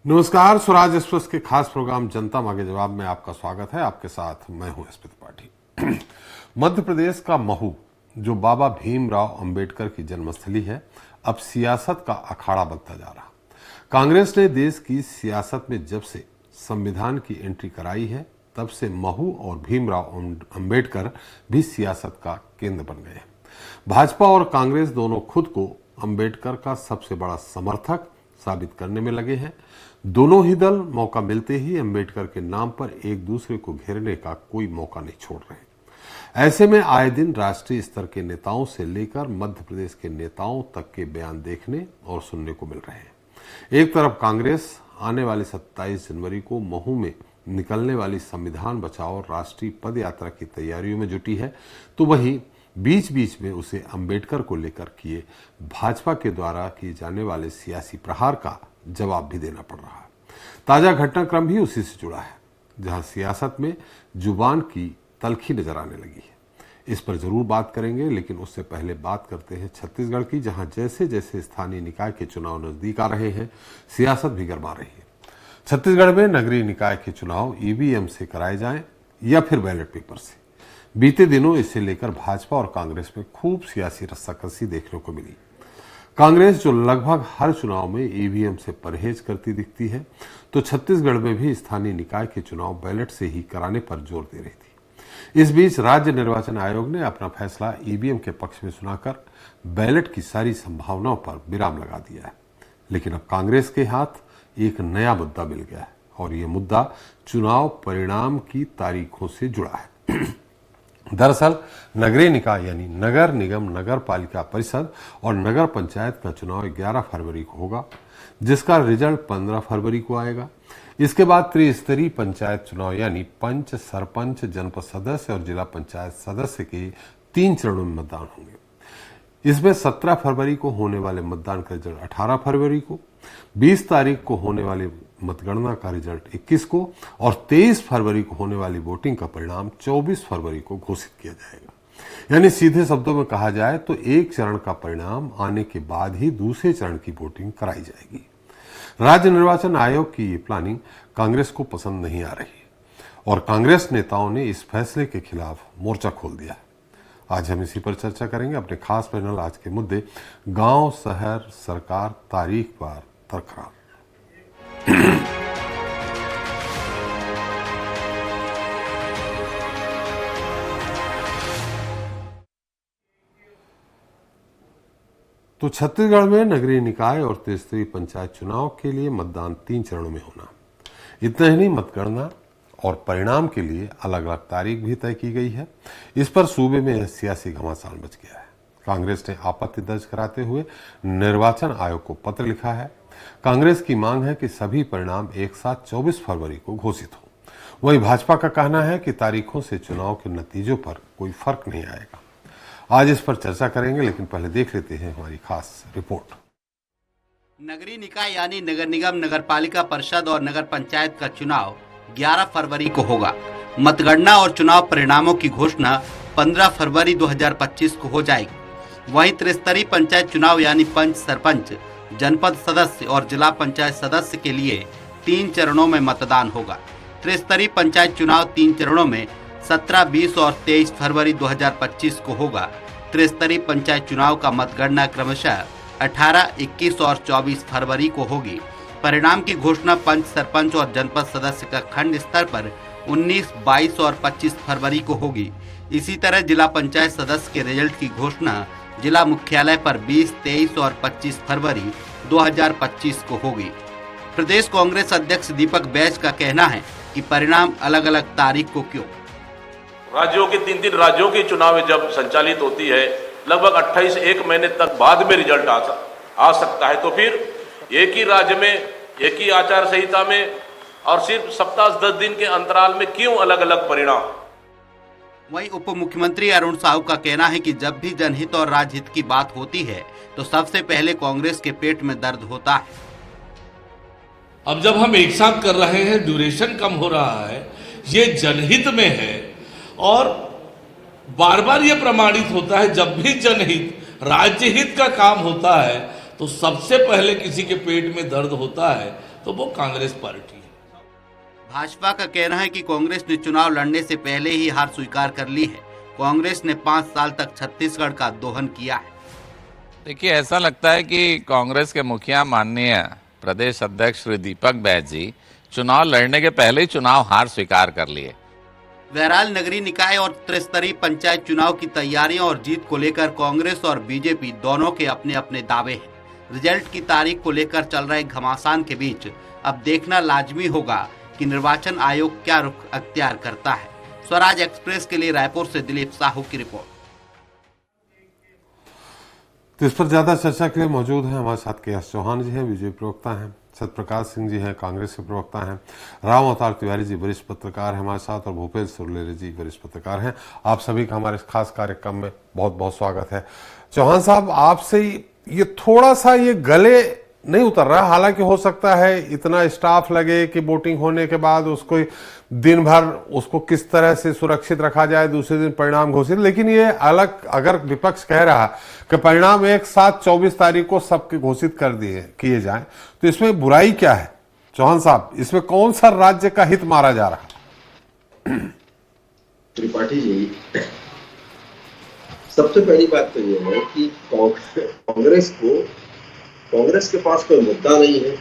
नमस्कार, स्वराज एक्सप्रेस के खास प्रोग्राम जनता मांगे जवाब में आपका स्वागत है। आपके साथ मैं हूं एसपी त्रिपाठी। मध्य प्रदेश का महू, जो बाबा भीमराव अंबेडकर की जन्मस्थली है, अब सियासत का अखाड़ा बनता जा रहा। कांग्रेस ने देश की सियासत में जब से संविधान की एंट्री कराई है, तब से महू और भीमराव अंबेडकर भी सियासत का केंद्र बन गए हैं। भाजपा और कांग्रेस दोनों खुद को अंबेडकर का सबसे बड़ा समर्थक साबित करने में लगे हैं। दोनों ही दल मौका मिलते ही अंबेडकर के नाम पर एक दूसरे को घेरने का कोई मौका नहीं छोड़ रहे। ऐसे में आए दिन राष्ट्रीय स्तर के नेताओं से लेकर मध्य प्रदेश के नेताओं तक के बयान देखने और सुनने को मिल रहे हैं। एक तरफ कांग्रेस आने वाली 27 जनवरी को महू में निकलने वाली संविधान बचाओ राष्ट्रीय पद यात्रा की तैयारियों में जुटी है, तो वहीं बीच बीच में उसे अंबेडकर को लेकर किए भाजपा के द्वारा किए जाने वाले सियासी प्रहार का जवाब भी देना पड़ रहा है। ताजा घटनाक्रम भी उसी से जुड़ा है, जहां सियासत में जुबान की तलखी नजर आने लगी है। इस पर जरूर बात करेंगे, लेकिन उससे पहले बात करते हैं छत्तीसगढ़ की, जहां जैसे जैसे स्थानीय निकाय के चुनाव नजदीक आ रहे हैं, सियासत भी गरमा रही है। छत्तीसगढ़ में नगरीय निकाय के चुनाव ईवीएम से कराए जाएं या फिर बैलेट पेपर से। बीते दिनों इसे लेकर भाजपा और कांग्रेस में खूब सियासी रस्साकसी देखने को मिली। कांग्रेस, जो लगभग हर चुनाव में ईवीएम से परहेज करती दिखती है, तो छत्तीसगढ़ में भी स्थानीय निकाय के चुनाव बैलेट से ही कराने पर जोर दे रही थी। इस बीच राज्य निर्वाचन आयोग ने अपना फैसला ईवीएम के पक्ष में सुनाकर बैलेट की सारी संभावनाओं पर विराम लगा दिया है। लेकिन अब कांग्रेस के हाथ एक नया मुद्दा मिल गया है, और ये मुद्दा चुनाव परिणाम की तारीखों से जुड़ा है। दरअसल नगरीय निकाय यानी नगर निगम, नगर पालिका परिषद और नगर पंचायत का चुनाव 11 फरवरी को होगा, जिसका रिजल्ट 15 फरवरी को आएगा। इसके बाद त्रिस्तरीय पंचायत चुनाव यानी पंच, सरपंच, जनपद सदस्य और जिला पंचायत सदस्य के 3 चरणों में मतदान होंगे। इसमें 17 फरवरी को होने वाले मतदान का रिजल्ट 18 फरवरी को, 20 तारीख को होने वाले मतगणना का रिजल्ट 21 को और 23 फरवरी को होने वाली वोटिंग का परिणाम 24 फरवरी को घोषित किया जाएगा। यानी सीधे शब्दों में कहा जाए तो एक चरण का परिणाम आने के बाद ही दूसरे चरण की वोटिंग कराई जाएगी। राज्य निर्वाचन आयोग की ये प्लानिंग कांग्रेस को पसंद नहीं आ रही और कांग्रेस नेताओं ने इस फैसले के खिलाफ मोर्चा खोल दिया है। आज हम इसी पर चर्चा करेंगे। अपने खास पैनल आज के मुद्दे गांव, शहर, सरकार, तारीख पर तकरार। तो छत्तीसगढ़ में नगरीय निकाय और त्रिस्तरीय पंचायत चुनाव के लिए मतदान 3 चरणों में होना। इतना ही नहीं, मतगणना और परिणाम के लिए अलग अलग तारीख भी तय की गई है। इस पर सूबे में सियासी घमासान मच गया है। कांग्रेस ने आपत्ति दर्ज कराते हुए निर्वाचन आयोग को पत्र लिखा है। कांग्रेस की मांग है कि सभी परिणाम एक साथ 24 फरवरी को घोषित हो। वहीं भाजपा का कहना है कि तारीखों से चुनाव के नतीजों पर कोई फर्क नहीं आएगा। आज इस पर चर्चा करेंगे, लेकिन पहले देख लेते हैं हमारी खास रिपोर्ट। नगरीय निकाय यानी नगर निगम, नगर पालिका परिषद और नगर पंचायत का चुनाव 11 फरवरी को होगा। मतगणना और चुनाव परिणामों की घोषणा 15 फरवरी 2025 को हो जाएगी। वहीं त्रिस्तरीय पंचायत चुनाव यानी पंच, सरपंच, जनपद सदस्य और जिला पंचायत सदस्य के लिए 3 चरणों में मतदान होगा। त्रिस्तरीय पंचायत चुनाव 3 चरणों में 17, 20 और 23 फरवरी 2025 को होगा। त्रिस्तरीय पंचायत चुनाव का मतगणना क्रमशः 18, 21 और 24 फरवरी को होगी। परिणाम की घोषणा पंच, सरपंच और जनपद सदस्य का खंड स्तर पर 19, 22 और 25 फरवरी को होगी। इसी तरह जिला पंचायत सदस्य के रिजल्ट की घोषणा जिला मुख्यालय पर 20, 23 और 25 फरवरी 2025 को होगी। प्रदेश कांग्रेस अध्यक्ष दीपक बैज का कहना है कि परिणाम अलग अलग तारीख को क्यों। राज्यों के 3 राज्यों की चुनाव जब संचालित होती है, लगभग 28 एक महीने तक बाद में रिजल्ट आ सकता है, तो फिर एक ही राज्य में, एक ही आचार संहिता में और सिर्फ सप्ताह 10 दिन के अंतराल में क्यों अलग अलग परिणाम। वहीं उप मुख्यमंत्री अरुण साहू का कहना है कि जब भी जनहित और राजहित की बात होती है तो सबसे पहले कांग्रेस के पेट में दर्द होता है। अब जब हम एक साथ कर रहे हैं, ड्यूरेशन कम हो रहा है, ये जनहित में है और बार बार ये प्रमाणित होता है जब भी जनहित, राज्य हित का काम होता है तो सबसे पहले किसी के पेट में दर्द होता है तो वो कांग्रेस पार्टी है। भाजपा का कहना है कि कांग्रेस ने चुनाव लड़ने से पहले ही हार स्वीकार कर ली है। कांग्रेस ने 5 साल तक छत्तीसगढ़ का दोहन किया है। देखिए, ऐसा लगता है कि कांग्रेस के मुखिया माननीय प्रदेश अध्यक्ष श्री दीपक बैज जी चुनाव लड़ने के पहले ही चुनाव हार स्वीकार कर लिए। बहरहाल नगरीय निकाय और त्रिस्तरीय पंचायत चुनाव की तैयारियों और जीत को लेकर कांग्रेस और बीजेपी दोनों के अपने अपने दावे हैं। रिजल्ट की तारीख को लेकर चल रहे घमासान के बीच अब देखना लाजमी होगा कि निर्वाचन आयोग क्या रुख अख्तियार करता है। स्वराज एक्सप्रेस के लिए रायपुर से दिलीप साहू की रिपोर्ट। तो इस पर ज्यादा चर्चा के लिए मौजूद हैं हमारे साथ के.एस. चौहान जी हैं, बीजेपी प्रवक्ता हैं, सत्यप्रकाश सिंह जी हैं, कांग्रेस के प्रवक्ता हैं, राम अवतार तिवारी जी वरिष्ठ पत्रकार हैं हमारे साथ, और भूपेंद्र सुरलेरे जी वरिष्ठ पत्रकार हैं। आप सभी का हमारे इस खास कार्यक्रम में बहुत बहुत स्वागत है। चौहान साहब, आपसे ये थोड़ा सा ये गले नहीं उतर रहा, हालांकि हो सकता है इतना स्टाफ लगे कि वोटिंग होने के बाद उसको दिन भर उसको किस तरह से सुरक्षित रखा जाए, दूसरे दिन परिणाम घोषित, लेकिन ये अलग अगर विपक्ष कह रहा कि परिणाम एक साथ 24 तारीख को सबके घोषित कर दिए किए जाएं, तो इसमें बुराई क्या है? चौहान साहब, इसमें कौन सा राज्य का हित मारा जा रहा है? त्रिपाठी जी, सबसे पहली बात तो ये है कि कांग्रेस के पास कोई मुद्दा नहीं है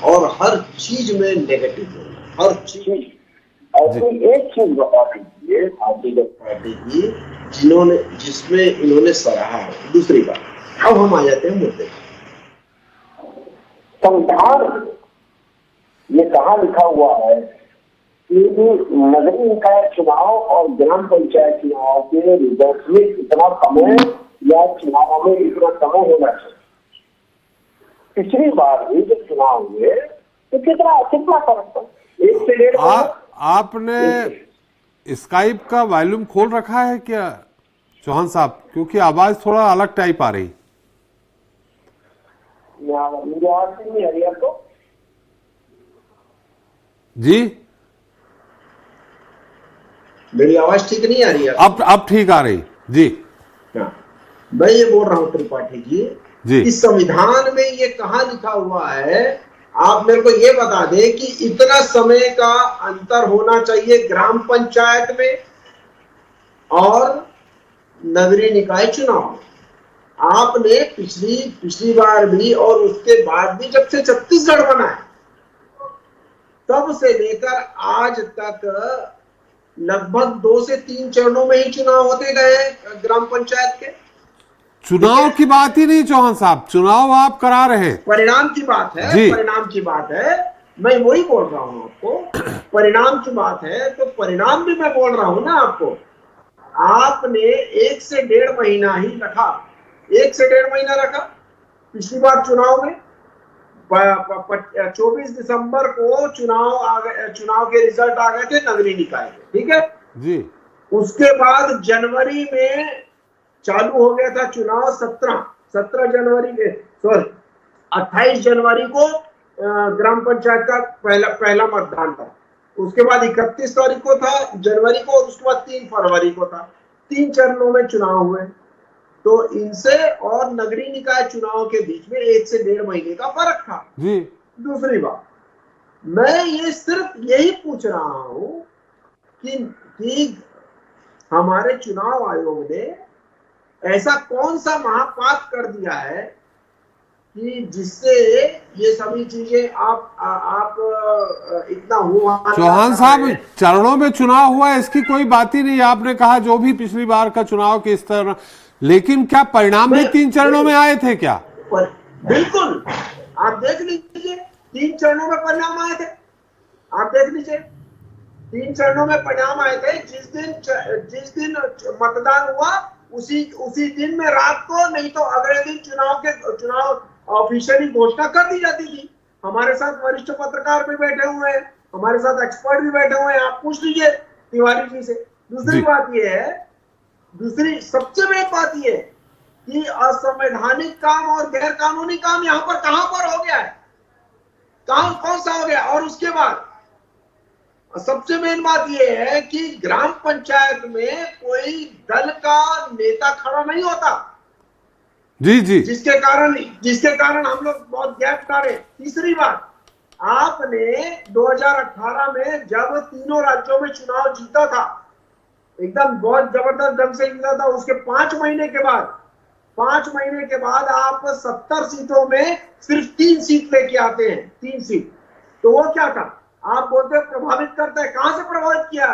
और हर चीज में नेगेटिव है, हर चीज। ऐसी एक चीज बता दीजिए भारतीय जनता पार्टी की जिसमें इन्होंने सराहा है। दूसरी बात, अब हम आ जाते हैं मुद्दे। संविधान ये कहाँ लिखा हुआ है कि नगरीय निकाय चुनाव और ग्राम पंचायत चुनाव के रिजल्ट में इतना समय या चुनाव में इतना समय होना चाहिए। पिछली बार भी जब चुनाव हुए तो कितना फर्क था, 1 से 1.5। आपने स्काइप का वॉल्यूम खोल रखा है क्या चौहान साहब? क्योंकि आवाज थोड़ा अलग टाइप आ रही। मेरी आवाज नहीं आ रही आपको? जी, मेरी आवाज ठीक नहीं आ रही है? अब ठीक आ रही जी। हाँ, मैं ये बोल रहा हूँ त्रिपाठी जी, इस संविधान में ये कहाँ लिखा हुआ है? आप मेरे को ये बता दें कि इतना समय का अंतर होना चाहिए ग्राम पंचायत में और नगरीय निकाय चुनाव में। आपने पिछली बार भी और उसके बाद भी, जब से छत्तीसगढ़ बना है तब से लेकर आज तक लगभग 2 से 3 चरणों में ही चुनाव होते गए ग्राम पंचायत के। चुनाव की बात ही नहीं चौहान साहब, चुनाव आप करा रहे हैं, परिणाम की बात है। परिणाम की बात है, मैं वही बोल रहा हूं आपको। परिणाम की बात है तो परिणाम भी मैं बोल रहा हूं ना आपको। आपने 1 से 1.5 महीना ही रखा, 1 से 1.5 महीना रखा। पिछली बार चुनाव में 24 दिसंबर को चुनाव के रिजल्ट आ गए थे नगरीय निकाय के, ठीक है जी। उसके बाद जनवरी में चालू हो गया था चुनाव। 17 जनवरी के 28 जनवरी को ग्राम पंचायत का पहला मतदान था। उसके बाद 31 तारीख को था जनवरी को, उसके बाद 3 फरवरी को था। 3 चरणों में चुनाव हुए। तो इनसे और नगरीय निकाय चुनाव के बीच में 1 से 1.5 महीने का फर्क था जी। दूसरी बात, मैं ये सिर्फ यही पूछ रहा हूं कि हमारे चुनाव आयोग ने ऐसा कौन सा महापाप कर दिया है कि जिससे ये सभी चीजें आप इतना हुआ। चौहान साहब, चरणों में चुनाव हुआ इसकी कोई बात ही नहीं। आपने कहा जो भी पिछली बार का चुनाव के इस तरह, लेकिन क्या परिणाम भी 3 चरणों में आए थे क्या? बिल्कुल, आप देख लीजिए 3 चरणों में परिणाम आए थे। आप देख लीजिए 3 चरणों में परिणाम आए थे। जिस दिन मतदान हुआ उसी दिन में रात को, नहीं तो अगले दिन चुनाव ऑफिशियली घोषणा कर दी जाती थी। हमारे साथ वरिष्ठ पत्रकार भी बैठे हुए हैं, हमारे साथ एक्सपर्ट भी बैठे हुए हैं, आप पूछ लीजिए तिवारी जी से। दूसरी बात यह है, दूसरी सबसे बड़ी बात यह है कि असंवैधानिक काम और गैर कानूनी काम यहाँ पर कहां पर हो गया है, कौन सा हो गया? और उसके बाद सबसे मेन बात यह है कि ग्राम पंचायत में कोई दल का नेता खड़ा नहीं होता जी, जिसके कारण हम लोग बहुत गैप डाले। तीसरी बात, आपने 2018 में जब तीनों राज्यों में चुनाव जीता था, एकदम बहुत जबरदस्त ढंग से जीता था, उसके 5 महीने के बाद आप 70 सीटों में सिर्फ 3 सीट लेके आते हैं, 3 सीट। तो वो क्या था? आप बोलते हैं प्रभावित करता है, कहां से प्रभावित किया?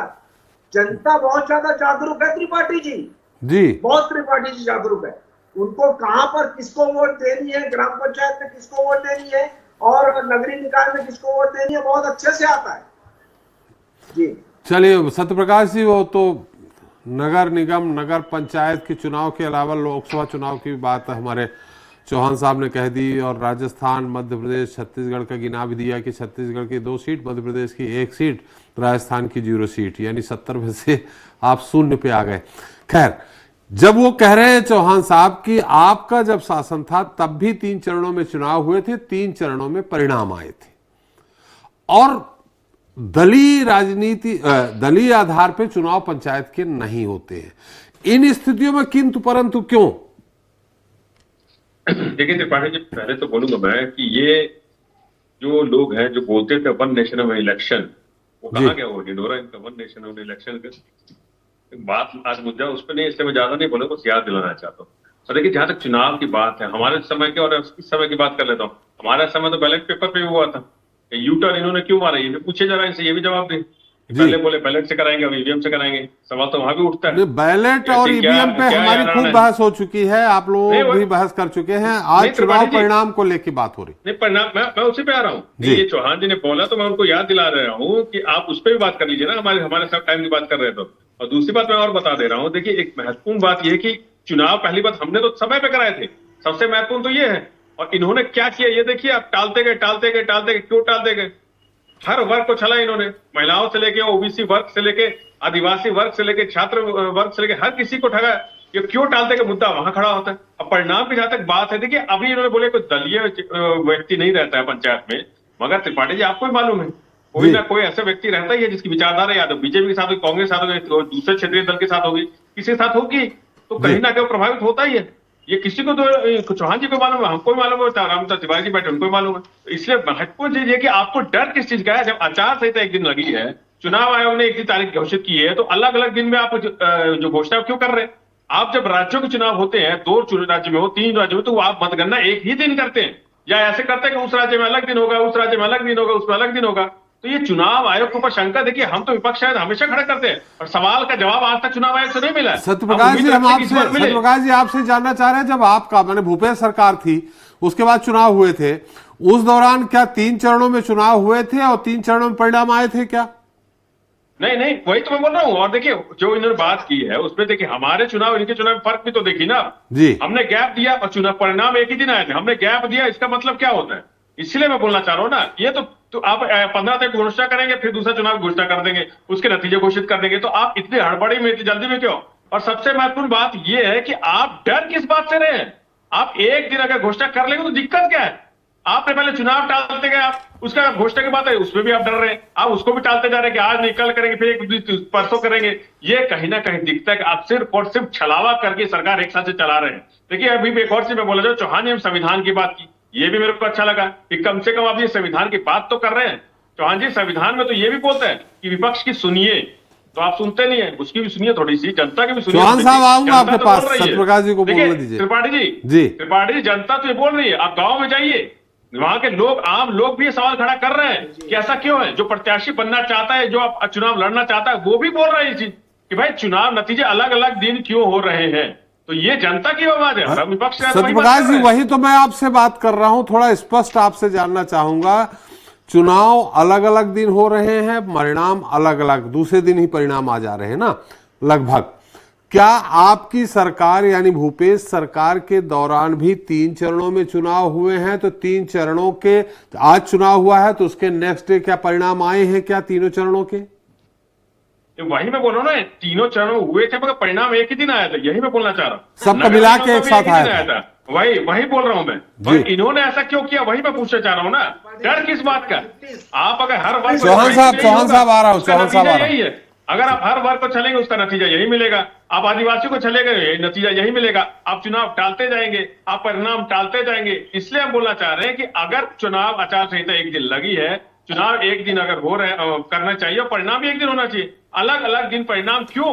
जनता बहुत ज्यादा जागरूक है, त्रिपाठी जी बहुत त्रिपाठी जी जागरूक है। उनको कहां पर किसको वोट देनी है, ग्राम पंचायत में किसको वोट देनी है और नगरीय निकाय में किसको वोट देनी है, बहुत अच्छे से आता है जी। चलिए सत्यप्रकाश जी, वो तो नगर निगम नगर पंचायत के चुनाव के अलावा लोकसभा चुनाव की बात हमारे चौहान साहब ने कह दी, और राजस्थान, मध्य प्रदेश, छत्तीसगढ़ का गिना भी दिया कि छत्तीसगढ़ की 2 सीट, मध्य प्रदेश की 1 सीट, राजस्थान की 0 सीट, यानी 70 में से आप 0 पे आ गए। खैर, जब वो कह रहे हैं चौहान साहब कि आपका जब शासन था तब भी 3 चरणों में चुनाव हुए थे, 3 चरणों में परिणाम आए थे, और दलीय राजनीति, दलीय आधार पे चुनाव पंचायत के नहीं होते हैं। इन स्थितियों में किंतु परंतु क्यों? देखिए त्रिपाठी जी, पहले तो बोलूंगा मैं कि ये जो लोग हैं जो बोलते थे वन नेशन ऑफ इलेक्शन, वो कहाँ गया? वो ढिंढोरा इनका वन नेशन ऑफ इलेक्शन का बात आज मुद्दा उस पर नहीं, इसलिए मैं ज्यादा नहीं बोलूंगा, बस याद दिलाना चाहता हूँ। और देखिए, जहां तक चुनाव की बात है, हमारे समय के और इस समय की बात कर लेता हूँ। हमारा समय तो बैलेट पेपर पे हुआ था। यू टर्न इन्होंने क्यों मारा, ये भी पूछे जा रहा है, इनसे ये भी जवाब दे। पहले बोले बैलेट से कराएंगे, अब ईवीएम से कराएंगे। सवाल तो वहां भी उठता है। बैलेट और ईवीएम पे हमारी खूब बहस हो चुकी है, आप लोग भी बहस कर चुके हैं। आज चुनाव परिणाम को लेकर बात हो रही। नहीं, परिणाम मैं उसी पे आ रहा हूँ। ये चौहान जी ने बोला तो मैं उनको याद दिला रहा हूँ कि आप उस पर भी बात कर लीजिए ना, हमारे साथ टाइम की बात कर रहे तो। और दूसरी बात मैं और बता दे रहा हूँ, देखिए एक महत्वपूर्ण बात यह कि चुनाव पहली बात हमने तो समय पे कराए थे, सबसे महत्वपूर्ण तो ये है। और इन्होंने क्या किया ये देखिए, आप टालते गए, क्यों टालते गए? हर वर्ग को छला इन्होंने, महिलाओं से लेके ओबीसी वर्ग से लेके आदिवासी वर्ग से लेके छात्र वर्ग से लेके हर किसी को ठगा। ये क्यों टालते गए? मुद्दा वहां खड़ा होता है। अब परिणाम की जहां तक बात है, देखिए अभी इन्होंने बोले कोई दलीय व्यक्ति नहीं रहता है पंचायत में, मगर त्रिपाठी जी आपको भी मालूम है कोई ना कोई ऐसा व्यक्ति रहता ही है जिसकी विचारधारा या तो बीजेपी के साथ होगी, कांग्रेस के साथ होगी, दूसरे क्षेत्रीय दल के साथ होगी, किसी के साथ होगी, तो कहीं ना कहीं प्रभावित होता ही है। ये किसी को तो चौहान जी को मालूम है, हमको भी मालूम है, रामचंद्र तिवारी जी बैठे उनको भी मालूम है। तो इसलिए महत्वपूर्ण चीज ये कि आपको डर किस चीज का है? जब आचार संहिता एक दिन लगी है, चुनाव आयोग ने एक दिन तारीख घोषित की है, तो अलग अलग दिन में आप जो घोषणा क्यों कर रहे हैं? आप जब राज्यों के चुनाव होते हैं, 2 राज्य में हो, 3 राज्यों में, तो आप मतगणना एक ही दिन करते हैं, या ऐसे करते हैं कि उस राज्य में अलग दिन होगा, उस राज्य में अलग दिन होगा, उसमें अलग दिन होगा। तो ये चुनाव आयोग के ऊपर शंका, देखिए हम तो विपक्ष शायद हमेशा खड़े करते हैं, और सवाल का जवाब आज तक चुनाव आयोग से नहीं मिला। सत्यप्रकाश जी आपसे जानना चाह रहे हैं, जब आपका मैंने भूपेश सरकार थी, उसके बाद चुनाव हुए थे, उस दौरान क्या 3 चरणों में चुनाव हुए थे और 3 चरणों में परिणाम आए थे क्या? नहीं, वही तो मैं बोल रहा हूँ। और देखिए जो इन्होंने बात की है उसमें देखिए हमारे चुनाव इनके चुनाव में फर्क भी तो देखिए ना जी। हमने गैप दिया और चुनाव परिणाम एक ही दिन आए थे, हमने गैप दिया, इसका मतलब क्या होता है? इसलिए मैं बोलना चाह रहा हूँ ना, ये तो आप 15 तक घोषणा करेंगे, फिर दूसरा चुनाव घोषणा कर देंगे, उसके नतीजे घोषित कर देंगे, तो आप इतनी हड़बड़ी में, इतनी जल्दी में क्यों? और सबसे महत्वपूर्ण बात यह है कि आप डर किस बात से रहे हैं? आप एक दिन अगर घोषणा कर लेंगे तो दिक्कत क्या है? आपने पहले चुनाव टालते गए, आप उसका घोषणा के बाद है उसमें भी आप डर रहे हैं, आप उसको भी टालते जा रहे हैं कि आज नहीं कल करेंगे, फिर एक परसों करेंगे। ये कहीं ना कहीं दिखता है कि आप सिर्फ और सिर्फ छलावा करके सरकार एक साथ से चला रहे हैं। देखिए अभी एक और चीज मैं बोला जाओ, चौहान जी संविधान की बात की, ये भी मेरे को अच्छा लगा कि कम से कम आप ये संविधान की बात तो कर रहे हैं। चौहान जी संविधान में तो ये भी बोलते हैं कि विपक्ष की सुनिए, तो आप सुनते नहीं है, उसकी भी सुनिए, थोड़ी सी जनता की भी सुनिए। चौहान साहब आऊंगा आपके पास, सत्यप्रकाश जी को बोलने दीजिए। त्रिपाठी जी जनता तो ये बोल रही है, आप गाँव में जाइए, वहां के लोग, आम लोग भी ये सवाल खड़ा कर रहे हैं कि ऐसा क्यों है? जो प्रत्याशी बनना चाहता है, जो आप चुनाव लड़ना चाहता है, वो भी बोल रहे हैं कि भाई चुनाव नतीजे अलग अलग दिन क्यों हो रहे हैं। तो ये जनता की आवाज है, विपक्ष। सत्यप्रकाश जी वही तो मैं आपसे बात कर रहा हूं, थोड़ा स्पष्ट आपसे जानना चाहूंगा। चुनाव अलग अलग दिन हो रहे हैं, परिणाम अलग अलग, दूसरे दिन ही परिणाम आ जा रहे हैं ना लगभग। क्या आपकी सरकार यानी भूपेश सरकार के दौरान भी 3 चरणों में चुनाव हुए हैं? तो 3 चरणों के आज चुनाव हुआ है, तो उसके नेक्स्ट डे क्या परिणाम आए हैं क्या तीनों चरणों के? वही मैं बोल रहा हूँ ना, तीनों चरण हुए थे मगर परिणाम एक ही दिन आया था, यही मैं बोलना चाह रहा हूँ। सबका मिला के एक साथ आया था। वही बोल रहा हूँ मैं। और इन्होंने ऐसा क्यों किया, वही मैं पूछना चाह रहा हूँ ना, डर किस बात का? आप अगर हर वर्ष चौहान साहब आ रहा हूँ, चौहान साहब आ रहा हूँ। अगर आप हर वर्ग को चलेंगे उसका नतीजा यही मिलेगा, आप आदिवासी को चलेंगे यही नतीजा यही मिलेगा, आप चुनाव टालते जाएंगे, आप परिणाम टालते जाएंगे। इसलिए हम बोलना चाह रहे हैं कि अगर चुनाव आचार संहिता एक दिन लगी है, चुनाव एक दिन अगर हो रहे करना चाहिए और परिणाम भी एक दिन होना चाहिए। अलग अलग दिन परिणाम क्यों?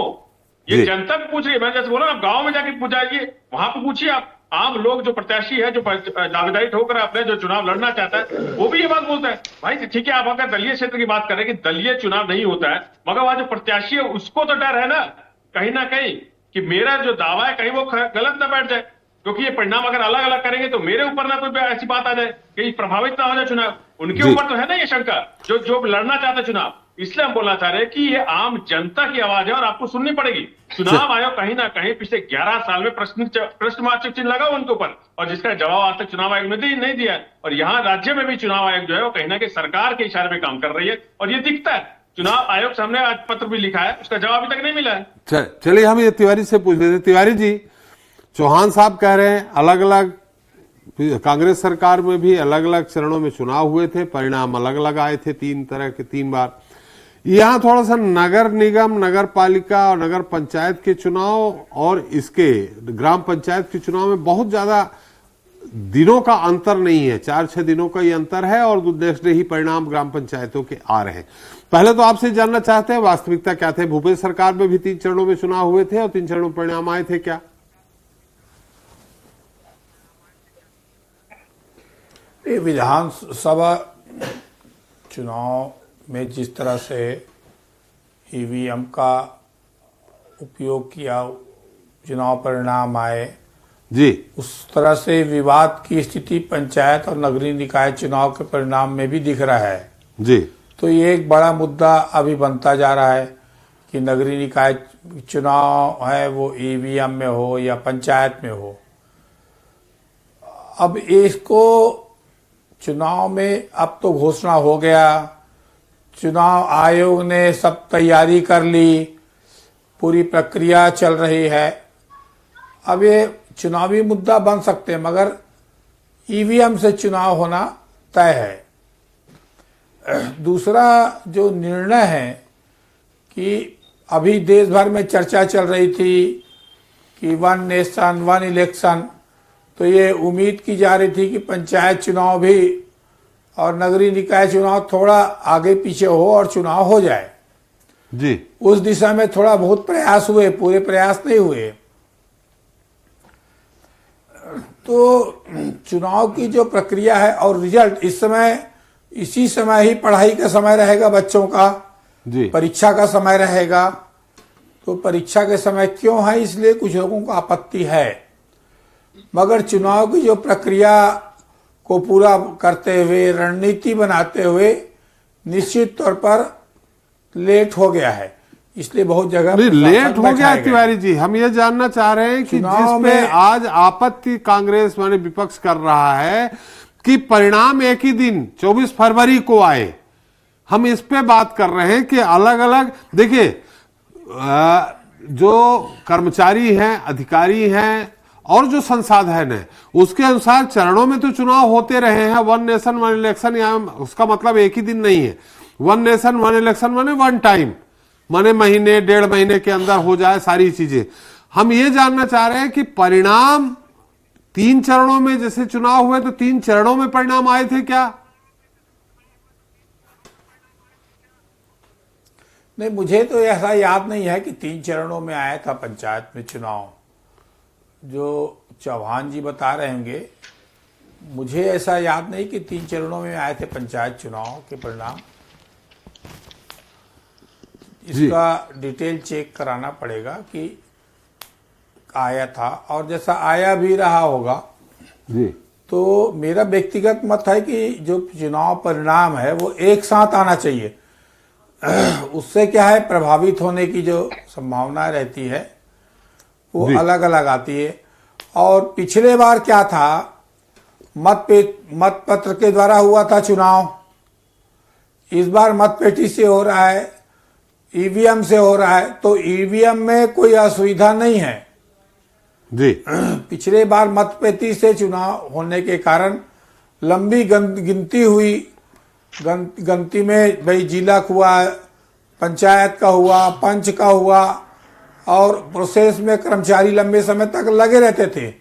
ये जी। जनता को पूछ रही है। मैं जैसे बोला, आप गांव में जाके पूछाइए, वहां पे पूछिए, आप आम लोग जो प्रत्याशी है, जो दावेदारी ठोकर अपने जो चुनाव लड़ना चाहता है, वो भी ये बात बोलता है। भाई ठीक है, आप अगर दलीय क्षेत्र की बात करें कि दलीय चुनाव नहीं होता है, मगर वहां जो प्रत्याशी है उसको तो डर है ना कहीं कि मेरा जो दावा है कहीं वो गलत ना बैठ जाए, क्योंकि ये परिणाम अगर अलग अलग करेंगे तो मेरे ऊपर ना कोई ऐसी बात आ जाए कि प्रभावित ना हो जाए चुनाव। उनके ऊपर तो है ना ये शंका, जो लड़ना चाहते हैं चुनाव। इसलिए हम बोलना चाह रहे हैं कि ये आम जनता की आवाज है और आपको सुननी पड़ेगी। चुनाव आयोग कहीं ना कहीं पिछले 11 साल में प्रश्नवाचक चिन्ह लगा उनके ऊपर, और जिसका जवाब आज तक चुनाव आयोग ने नहीं दिया। और यहाँ राज्य में भी चुनाव आयोग जो है वो कहीं ना कहीं सरकार के इशारे पे काम कर रही है, और ये दिखता है। चुनाव आयोग सामने आज पत्र भी लिखा है, उसका जवाब अभी तक नहीं मिला है। चलिए हम ये तिवारी से पूछ लेते। तिवारी जी, चौहान साहब कह रहे हैं अलग अलग कांग्रेस सरकार में भी अलग अलग चरणों में चुनाव हुए थे, परिणाम अलग अलग आए थे, 3 बार। यहां थोड़ा सा नगर निगम, नगर पालिका और नगर पंचायत के चुनाव और इसके ग्राम पंचायत के चुनाव में बहुत ज्यादा दिनों का अंतर नहीं है, 4-6 दिनों का ये अंतर है, और नेक्स्ट डे ही परिणाम ग्राम पंचायतों के आ रहे हैं। पहले तो आपसे जानना चाहते हैं वास्तविकता क्या थे? भूपेश सरकार में भी 3 चरणों में चुनाव हुए थे और 3 चरणों में परिणाम आए थे क्या? ये विधानसभा चुनाव में जिस तरह से ईवीएम का उपयोग किया, चुनाव परिणाम आए जी, उस तरह से विवाद की स्थिति पंचायत और नगरीय निकाय चुनाव के परिणाम में भी दिख रहा है जी। तो ये एक बड़ा मुद्दा अभी बनता जा रहा है कि नगरीय निकाय चुनाव है वो ईवीएम में हो या पंचायत में हो। अब इसको चुनाव में अब तो घोषणा हो गया, चुनाव आयोग ने सब तैयारी कर ली, पूरी प्रक्रिया चल रही है। अब ये चुनावी मुद्दा बन सकते हैं, मगर ईवीएम से चुनाव होना तय है। दूसरा जो निर्णय है कि अभी देश भर में चर्चा चल रही थी कि 1 नेशन 1 इलेक्शन, तो ये उम्मीद की जा रही थी कि पंचायत चुनाव भी और नगरीय निकाय चुनाव थोड़ा आगे पीछे हो और चुनाव हो जाए जी। उस दिशा में थोड़ा बहुत प्रयास हुए, पूरे प्रयास नहीं हुए। तो चुनाव की जो प्रक्रिया है और रिजल्ट इस समय, इसी समय ही पढ़ाई का समय रहेगा बच्चों का जी, परीक्षा का समय रहेगा। तो परीक्षा के समय क्यों है, इसलिए कुछ लोगों को आपत्ति है, मगर चुनाव की जो प्रक्रिया को पूरा करते हुए, रणनीति बनाते हुए निश्चित तौर पर लेट हो गया है। इसलिए बहुत जगह लेट हो गया। तिवारी जी, हम ये जानना चाह रहे हैं कि जिसपे आज आपत्ति कांग्रेस माने विपक्ष कर रहा है कि परिणाम एक ही दिन 24 फरवरी को आए, हम इस पे बात कर रहे हैं कि अलग अलग, देखिए जो कर्मचारी हैं, अधिकारी हैं और जो संसाधन है उसके अनुसार चरणों में तो चुनाव होते रहे हैं। 1 नेशन 1 इलेक्शन, यहाँ उसका मतलब एक ही दिन नहीं है। 1 नेशन 1 इलेक्शन माने 1 टाइम, माने महीने 1.5 महीने के अंदर हो जाए सारी चीजें। हम ये जानना चाह रहे हैं कि परिणाम 3 चरणों में जैसे चुनाव हुए तो 3 चरणों में परिणाम आए थे क्या? नहीं, मुझे तो ऐसा याद नहीं है कि 3 चरणों में आया था पंचायत में चुनाव। जो चौहान जी बता रहे होंगे, मुझे ऐसा याद नहीं कि 3 चरणों में आए थे पंचायत चुनाव के परिणाम। इसका डिटेल चेक कराना पड़ेगा कि आया था, और जैसा आया भी रहा होगा जी। तो मेरा व्यक्तिगत मत है कि जो चुनाव परिणाम है वो एक साथ आना चाहिए। उससे क्या है, प्रभावित होने की जो संभावना रहती है वो अलग अलग आती है। और पिछले बार क्या था, मत पत्र के द्वारा हुआ था चुनाव, इस बार मत पेटी से हो रहा है, ईवीएम से हो रहा है। तो ईवीएम में कोई असुविधा नहीं है जी। पिछले बार मत पेटी से चुनाव होने के कारण लंबी गिनती हुई, गिनती में भाई जिला हुआ पंचायत का हुआ, पंच का हुआ, और प्रोसेस में कर्मचारी लंबे समय तक लगे रहते थे,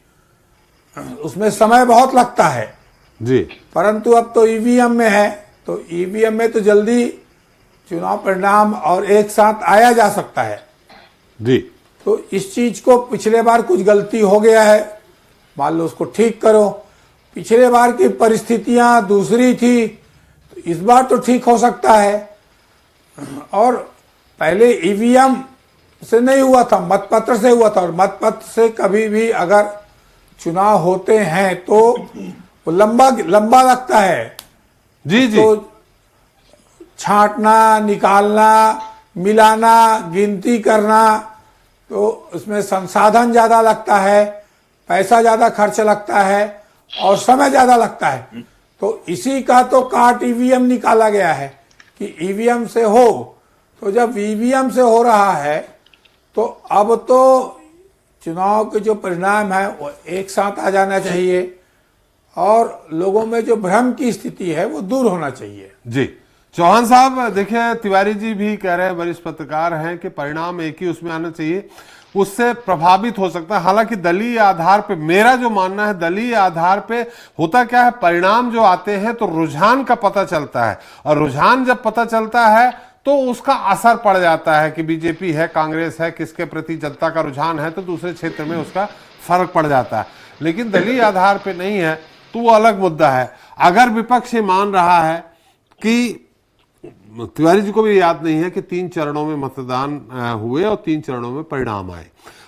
उसमें समय बहुत लगता है जी। परंतु अब तो ईवीएम में है, तो ईवीएम में तो जल्दी चुनाव परिणाम और एक साथ आया जा सकता है जी। तो इस चीज को पिछले बार कुछ गलती हो गया है, मान लो उसको ठीक करो। पिछले बार की परिस्थितियां दूसरी थी, तो इस बार तो ठीक हो सकता है। और पहले ईवीएम से नहीं हुआ था, मतपत्र से हुआ था, और मतपत्र से कभी भी अगर चुनाव होते हैं तो वो लंबा लगता है जी जी। तो छांटना, निकालना, मिलाना, गिनती करना, तो उसमें संसाधन ज्यादा लगता है, पैसा ज्यादा खर्च लगता है और समय ज्यादा लगता है। तो इसी का तो काट ईवीएम निकाला गया है कि ईवीएम से हो। तो जब ईवीएम से हो रहा है तो अब तो चुनाव के जो परिणाम है वो एक साथ आ जाना चाहिए और लोगों में जो भ्रम की स्थिति है वो दूर होना चाहिए। जी चौहान साहब, देखिए तिवारी जी भी कह रहे हैं, वरिष्ठ पत्रकार हैं, कि परिणाम एक ही उसमें आना चाहिए, उससे प्रभावित हो सकता है। हालांकि दलीय आधार पे, मेरा जो मानना है, दलीय आधार पे होता क्या है, परिणाम जो आते हैं तो रुझान का पता चलता है, और रुझान जब पता चलता है तो उसका असर पड़ जाता है कि बीजेपी है, कांग्रेस है, किसके प्रति जनता का रुझान है, तो दूसरे क्षेत्र में उसका फर्क पड़ जाता है। लेकिन दलीय आधार पे नहीं है तो वो अलग मुद्दा है। अगर विपक्ष ये मान रहा है कि, तिवारी जी को भी याद नहीं है कि 3 चरणों में मतदान हुए और 3 चरणों में परिणाम आए,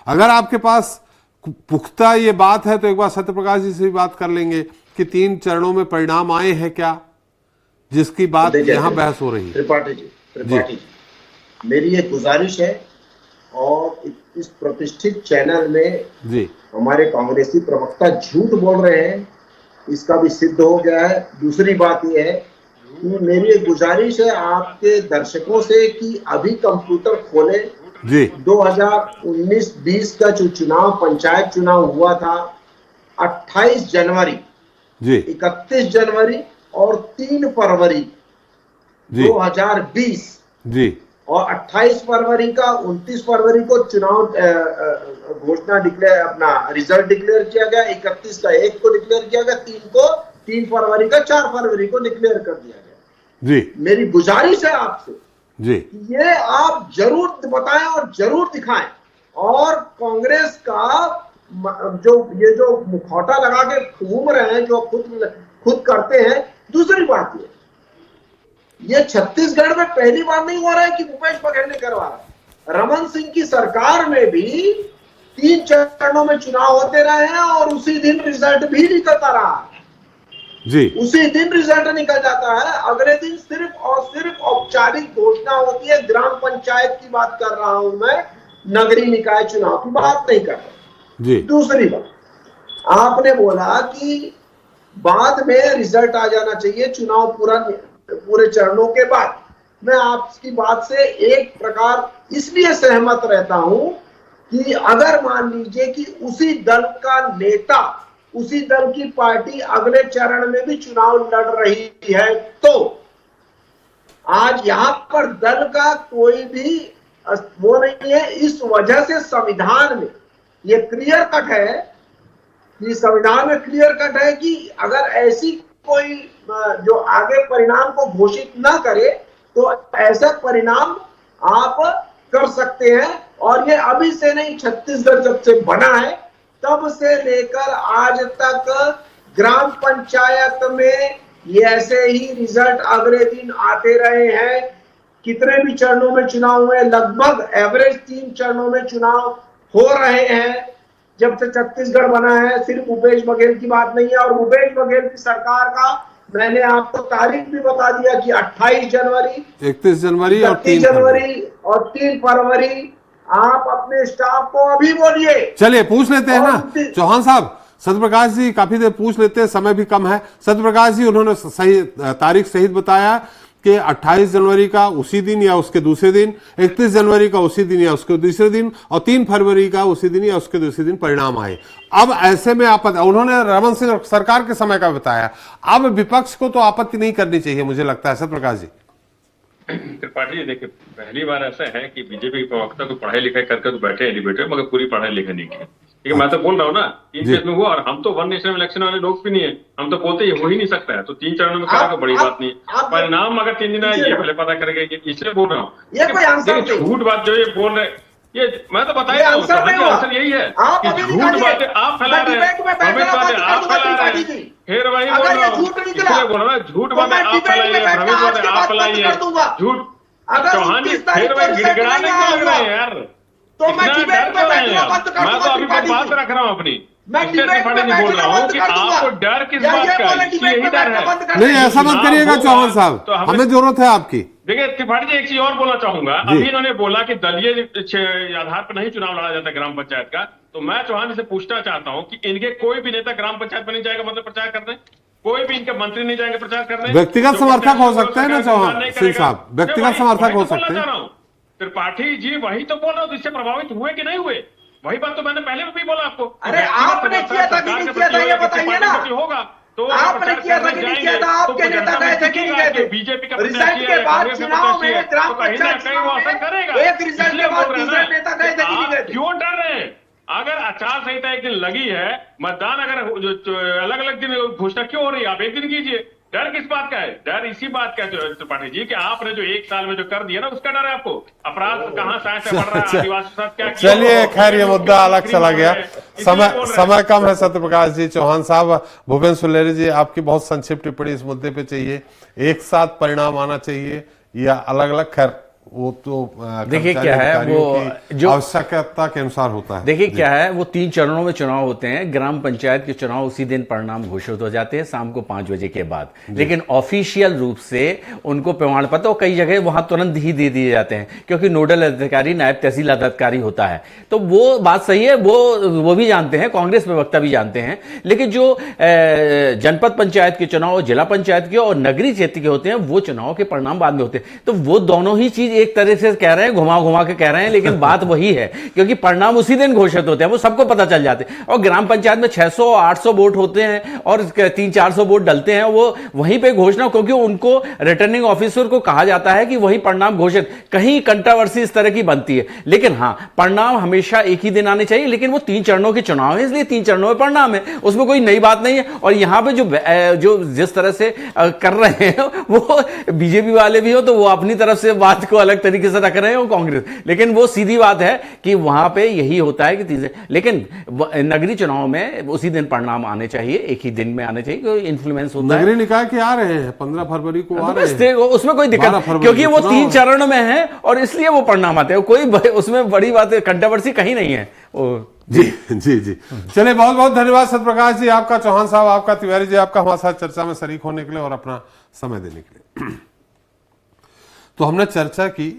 अगर आपके पास पुख्ता ये बात है तो एक बार सत्यप्रकाश जी से भी बात कर लेंगे कि 3 चरणों में परिणाम आए हैं क्या, जिसकी बात यहाँ बहस हो रही है। त्रिपाठी जी, मेरी एक गुजारिश है, और इस प्रतिष्ठित चैनल में जी हमारे कांग्रेसी प्रवक्ता झूठ बोल रहे हैं, इसका भी सिद्ध हो गया है। दूसरी बात यह है कि मेरी एक गुजारिश है आपके दर्शकों से कि अभी कंप्यूटर खोले, जी 2019-20 का जो चुनाव, पंचायत चुनाव हुआ था 28 जनवरी जी 31 जनवरी और 3 फरवरी जी 2020 जी, और 28 फरवरी का 29 फरवरी को चुनाव घोषणा डिक्लेयर, अपना रिजल्ट डिक्लेयर किया गया, 31 का 1 को डिक्लेयर किया गया, 3 फरवरी का 4 फरवरी को डिक्लेयर कर दिया गया। जी मेरी गुजारिश है आपसे जी, ये आप जरूर बताएं और जरूर दिखाएं, और कांग्रेस का जो मुखौटा लगा के घूम रहे हैं, जो खुद करते हैं। दूसरी बात ये छत्तीसगढ़ में पहली बार नहीं हो रहा है कि भूपेश बघेल ने करवा रहा है। रमन सिंह की सरकार में भी 3 चरणों में चुनाव होते रहे हैं और उसी दिन रिजल्ट भी निकलता रहा जी, उसी दिन रिजल्ट निकल जाता है। अगले दिन सिर्फ और सिर्फ औपचारिक घोषणा होती है। ग्राम पंचायत की बात कर रहा हूं मैं, नगरीय निकाय चुनाव की बात नहीं कर रहा जी। दूसरी बात, आपने बोला कि बाद में रिजल्ट आ जाना चाहिए चुनाव पूरे चरणों के बाद। मैं आपकी बात से एक प्रकार इसलिए सहमत रहता हूं कि अगर मान लीजिए कि उसी दल का नेता, उसी दल की पार्टी अगले चरण में भी चुनाव लड़ रही है, तो आज यहां पर दल का कोई भी वो नहीं है। इस वजह से संविधान में ये क्लियर कट है कि संविधान में क्लियर कट है कि अगर ऐसी कोई जो आगे परिणाम को घोषित ना करे तो ऐसा परिणाम आप कर सकते हैं। और ये अभी से नहीं, छत्तीसगढ़ जब से बना है तब से लेकर आज तक ग्राम पंचायत में ये ऐसे ही रिजल्ट अगले दिन आते रहे हैं। कितने भी चरणों में चुनाव हुए, लगभग एवरेज 3 चरणों में चुनाव हो रहे हैं जब से छत्तीसगढ़ बना है। सिर्फ भूपेश बघेल की बात नहीं है, और भूपेश बघेल की सरकार का मैंने आपको तारीख भी बता दिया कि 28 जनवरी, 31 जनवरी और 3 जनवरी और 3 फरवरी। आप अपने स्टाफ को अभी बोलिए। चलिए पूछ लेते हैं ना चौहान साहब, सत्यप्रकाश जी काफी देर पूछ लेते हैं, समय भी कम है। सत्यप्रकाश जी, उन्होंने सही तारीख सहित बताया कि 28 जनवरी का उसी दिन या उसके दूसरे दिन, 31 जनवरी का उसी दिन या उसके दूसरे दिन, और 3 फरवरी का उसी दिन या उसके दूसरे दिन परिणाम आए। अब ऐसे में उन्होंने रमन सिंह सरकार के समय का बताया, अब विपक्ष को तो आपत्ति नहीं करनी चाहिए मुझे लगता है। सत्यप्रकाश जी, त्रिपाठी जी देखिए, पहली बार ऐसा है कि बीजेपी के प्रवक्ता को पढ़ाई लिखाई करके तो बैठे हैं डिबेट में, मगर पूरी पढ़ाई लिखाई नहीं की। ठीक है, मैं तो बोल रहा हूँ ना 3 फेज में हुआ, और हम तो वन नेशन इलेक्शन वाले लोग भी नहीं है, हम तो बोलते हो ही नहीं सकता है, तो 3 चरणों में करा तो बड़ी बात नहीं। परिणाम अगर 3 दिन आए ये पहले पता करेंगे, इसलिए बोल रहा हूँ। देखिए झूठ बात जो ये बोल रहे, ये मैं तो बता ही रहा हूँ, आंसर यही है कि झूठ बातें आप फैला रहे हैं, भ्रमित बातें आप फैला रहे हैं। फिर वही बोल रहा हूँ, इसलिए बोल रहा हूँ, झूठ बातें आप फैलाइए, भ्रमित बातें आप फैलाइए, झूठ। चौहान जी फिर वही गिड़गिड़ाने क्यों लग रहे हैं यार, इतना डर क्यों रहे हैं आप? मैं तो अभी बात रख रहा हूँ अपनी, इसलिए त्रिपाठी जी बोल रहा हूँ कि आपको डर किस बात का है, यही डर है। नहीं, ऐसा मत करिएगा चौहान साहब, हमें जरूरत है आपकी। देखिए त्रिपाठी जी एक चीज और बोलना चाहूंगा, अभी इन्होंने बोला कि दलीय आधार पर नहीं चुनाव लड़ा जाता ग्राम पंचायत का, तो मैं चौहान जी से पूछना चाहता हूं कि इनके कोई भी नेता ग्राम पंचायत में नहीं जाएगा मतलब प्रचार करने, कोई भी इनके मंत्री नहीं जाएंगे प्रचार करने, व्यक्तिगत समर्थक हो सकते हैं ना चौहान सिंह साहब, व्यक्तिगत समर्थक हो सकते हैं। त्रिपाठी जी वही तो बोल रहा हूँ, इससे प्रभावित हुए कि नहीं हुए, वही बात तो मैंने पहले भी बोला आपको। अरे आपने किया था कि नहीं किया था ये बताइए ना, होगा तो आपने किया था कि नहीं किया था, आपके नेता गए थे कि नहीं गए थे? बीजेपी का रिजल्ट के बाद चुनाव में ग्राम पंचायत चुनाव में एक रिजल्ट के बाद दूसरे नेता गए थे कि नहीं गए थे? क्यों डर रहे हैं? अगर आचार संहिता एक दिन लगी है, मतदान अगर अलग अलग दिन घोषणा क्यों हो रही है, आप एक दिन कीजिए। डर किस बात का है? डर इसी बात का है त्रिपाठी जी कि आपने जो 1 साल में जो कर दिया ना, उसका डर है आपको। अपराध कहाँ से बढ़ रहा है, आदिवासी के साथ क्या किया? चलिए खैर, ये मुद्दा अलग चला गया, समय कम है। सत्यप्रकाश जी, चौहान साहब, भूपेंद्र सुलेरी जी, आपकी बहुत संक्षिप्त टिप्पणी इस मुद्दे पे चाहिए। एक साथ परिणाम आना चाहिए या अलग अलग? खैर वो तो देखिए क्या है, वो जो आवश्यकता के अनुसार होता है। देखिए क्या है, वो 3 चरणों में चुनाव होते हैं। ग्राम पंचायत के चुनाव उसी दिन परिणाम घोषित हो जाते हैं शाम को 5 बजे के बाद, लेकिन ऑफिशियल रूप से उनको प्रमाण पत्र और कई जगह वहां तुरंत ही दे दिए जाते हैं, क्योंकि नोडल अधिकारी नायब तहसील अधिकारी होता है। तो वो बात सही है, वो भी जानते हैं, कांग्रेस प्रवक्ता भी जानते हैं। लेकिन जो जनपद पंचायत के चुनाव, जिला पंचायत के और नगरीय क्षेत्र के होते हैं, वो चुनाव के परिणाम बाद में होते हैं। तो वो दोनों ही चीज एक तरह से कह रहे हैं, घुमा घुमा के कह रहे हैं, लेकिन बात वही है, क्योंकि परिणाम उसी दिन घोषित होते हैं, वो सबको पता चल जाते हैं। और ग्राम पंचायत में 600-800 वोट होते हैं और 300-400 वोट डलते हैं, वो वहीं पे घोषणा, क्योंकि उनको रिटर्निंग ऑफिसर को कहा जाता है कि वही परिणाम घोषित। कहीं कंट्रोवर्सी इस तरह की बनती है, लेकिन हाँ, परिणाम हमेशा एक ही दिन आने चाहिए। लेकिन वो 3 चरणों के चुनाव है, इसलिए 3 चरणों में परिणाम है, उसमें कोई नई बात नहीं है। और यहां पे जो जिस तरह से कर रहे हैं, वो बीजेपी वाले भी हो तो वो अपनी तरफ से बात को अलग तरीके से रख रहे हैं, वो कांग्रेस। लेकिन वो सीधी बात है कि वहां पे यही होता है कि लेकिन नगरीय चुनाव में उसी दिन परिणाम आने चाहिए, एक ही दिन में आने चाहिए, कोई इन्फ्लुएंस होता है। नगरीय निकाय के आ रहे हैं 15 फरवरी को आ रहे हैं, उसमें कोई दिक्कत, क्योंकि वो 3 चरणों में है और इसलिए वो परिणाम आते हैं। कोई उसमें बड़ी बात, कंट्रोवर्सी कहीं नहीं है। जी जी जी, चलिए बहुत बहुत धन्यवाद सत्यप्रकाश जी आपका, चौहान साहब आपका, तिवारी जी आपका हमारे साथ चर्चा में शरीक होने के लिए और अपना समय देने के लिए। तो हमने चर्चा की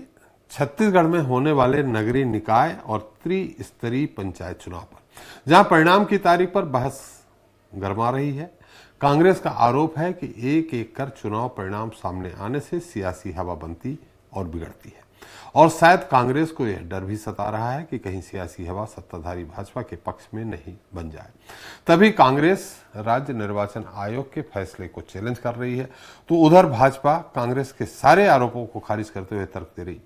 छत्तीसगढ़ में होने वाले नगरीय निकाय और त्रिस्तरीय पंचायत चुनाव पर, जहां परिणाम की तारीख पर बहस गरमा रही है। कांग्रेस का आरोप है कि एक एक कर चुनाव परिणाम सामने आने से सियासी हवा बनती और बिगड़ती है, और शायद कांग्रेस को यह डर भी सता रहा है कि कहीं सियासी हवा सत्ताधारी भाजपा के पक्ष में नहीं बन जाए। तभी कांग्रेस राज्य निर्वाचन आयोग के फैसले को चैलेंज कर रही है, तो उधर भाजपा कांग्रेस के सारे आरोपों को खारिज करते हुए तर्क दे रही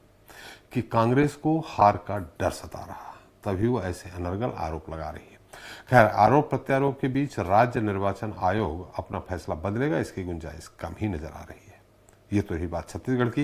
कि कांग्रेस को हार का डर सता रहा, तभी वो ऐसे अनर्गल आरोप लगा रही है। खैर, आरोप प्रत्यारोप के बीच राज्य निर्वाचन आयोग अपना फैसला बदलेगा, इसकी गुंजाइश कम ही नजर आ रही है। ये तो ही बात छत्तीसगढ़ की।